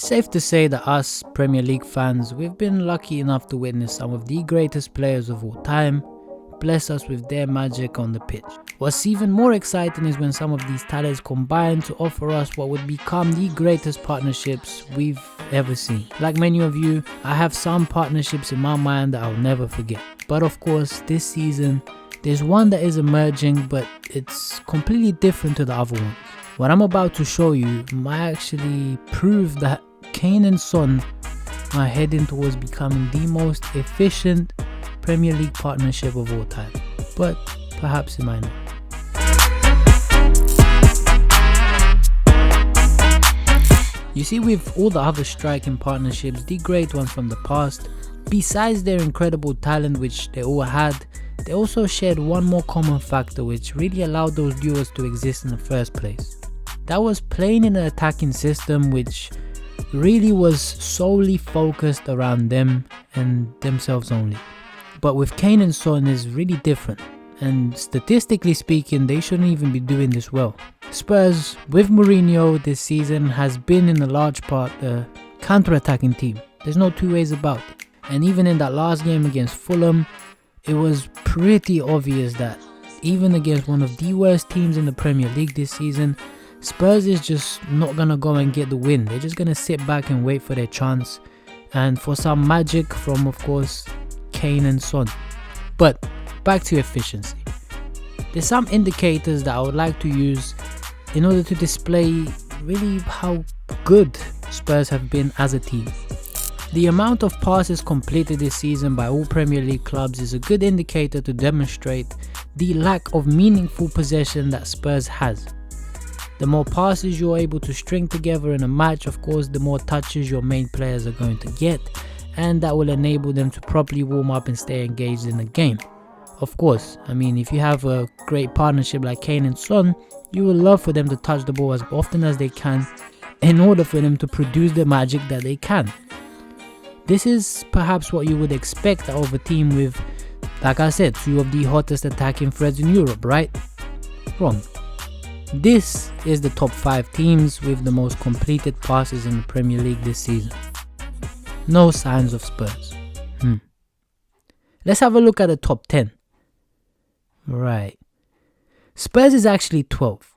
It's safe to say that us Premier League fans, we've been lucky enough to witness some of the greatest players of all time bless us with their magic on the pitch. What's even more exciting is when some of these talents combine to offer us what would become the greatest partnerships we've ever seen. Like many of you, I have some partnerships in my mind that I'll never forget. But of course, this season, there's one that is emerging, but it's completely different to the other ones. What I'm about to show you might actually prove that Kane and Son are heading towards becoming the most efficient Premier League partnership of all time. But perhaps it might not. You see, with all the other striking partnerships, the great ones from the past, besides their incredible talent which they all had, they also shared one more common factor which really allowed those duos to exist in the first place. That was playing in an attacking system which really was solely focused around them and themselves only. But with Kane and Son is really different, and statistically speaking they shouldn't even be doing this well. Spurs with Mourinho this season has been in a large part a counter-attacking team. There's no two ways about it. And even in that last game against Fulham, it was pretty obvious that even against one of the worst teams in the Premier League this season, Spurs is just not going to go and get the win. They're just going to sit back and wait for their chance and for some magic from, of course, Kane and Son. But back to efficiency. There's some indicators that I would like to use in order to display really how good Spurs have been as a team. The amount of passes completed this season by all Premier League clubs is a good indicator to demonstrate the lack of meaningful possession that Spurs has. The more passes you're able to string together in a match, of course, the more touches your main players are going to get, and that will enable them to properly warm up and stay engaged in the game. Of course, I mean, if you have a great partnership like Kane and Son, you will love for them to touch the ball as often as they can in order for them to produce the magic that they can. This is perhaps what you would expect out of a team with, like I said, two of the hottest attacking threats in Europe, right? Wrong. This is the top 5 teams with the most completed passes in the Premier League this season. No signs of Spurs. Let's have a look at the top 10. Right. Spurs is actually 12th.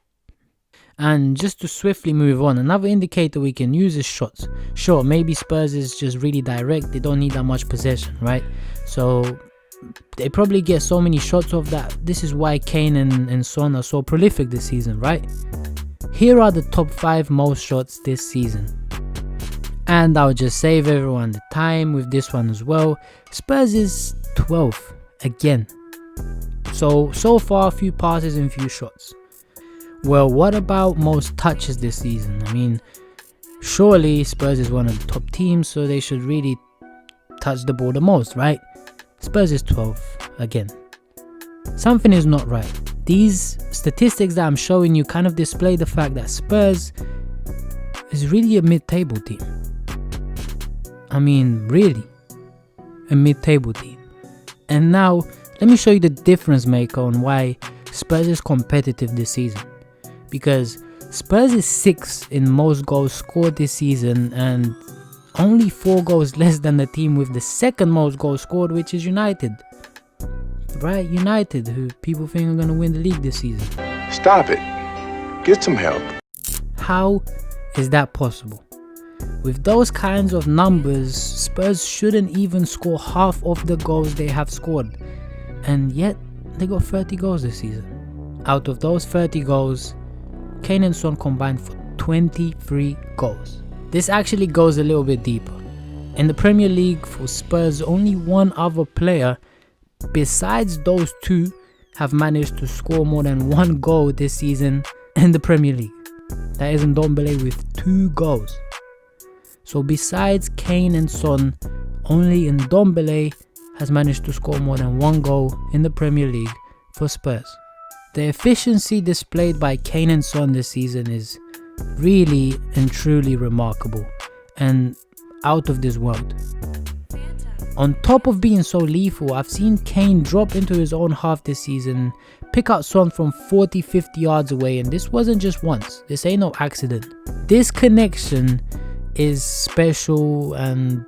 And just to swiftly move on, another indicator we can use is shots. Sure, maybe Spurs is just really direct, they don't need that much possession, right? So they probably get so many shots off that. This is why Kane and Son are so prolific this season, right? Here are the top 5 most shots this season. And I'll just save everyone the time with this one as well. Spurs is 12th again. So far, few passes and few shots. Well, what about most touches this season? I mean, surely Spurs is one of the top teams, so they should really touch the ball the most, right? Spurs is 12th again. Something is not right. These statistics that I'm showing you kind of display the fact that Spurs is really a mid-table team. I mean, really, a mid-table team. And now, let me show you the difference maker on why Spurs is competitive this season. Because Spurs is 6th in most goals scored this season and only 4 goals less than the team with the second most goals scored, which is United. Right, United, who people think are going to win the league this season. Stop it. Get some help. How is that possible? With those kinds of numbers, Spurs shouldn't even score half of the goals they have scored. And yet, they got 30 goals this season. Out of those 30 goals, Kane and Son combined for 23 goals. This actually goes a little bit deeper. In the Premier League for Spurs, only one other player besides those two have managed to score more than 1 goal this season in the Premier League. That is Ndombele with 2 goals. So besides Kane and Son, only Ndombele has managed to score more than 1 goal in the Premier League for Spurs. The efficiency displayed by Kane and Son this season is really and truly remarkable and out of this world. On top of being so lethal, I've seen Kane drop into his own half this season, pick out Son from 40-50 yards away, and this wasn't just once. This ain't no accident. This connection is special and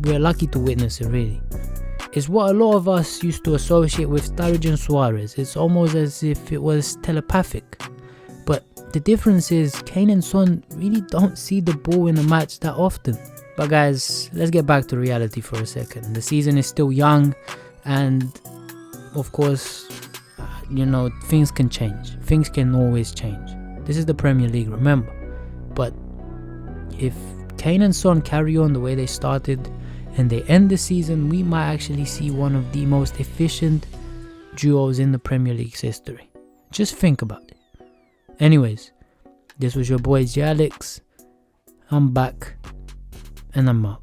we're lucky to witness it, really. It's what a lot of us used to associate with Sturridge and Suarez. It's almost as if it was telepathic. But the difference is Kane and Son really don't see the ball in a match that often. But guys, let's get back to reality for a second. The season is still young, and of course, things can change. Things can always change. This is the Premier League, remember. But if Kane and Son carry on the way they started and they end the season, we might actually see one of the most efficient duos in the Premier League's history. Just think about it. Anyways, this was your boy J Alex. I'm back and I'm out.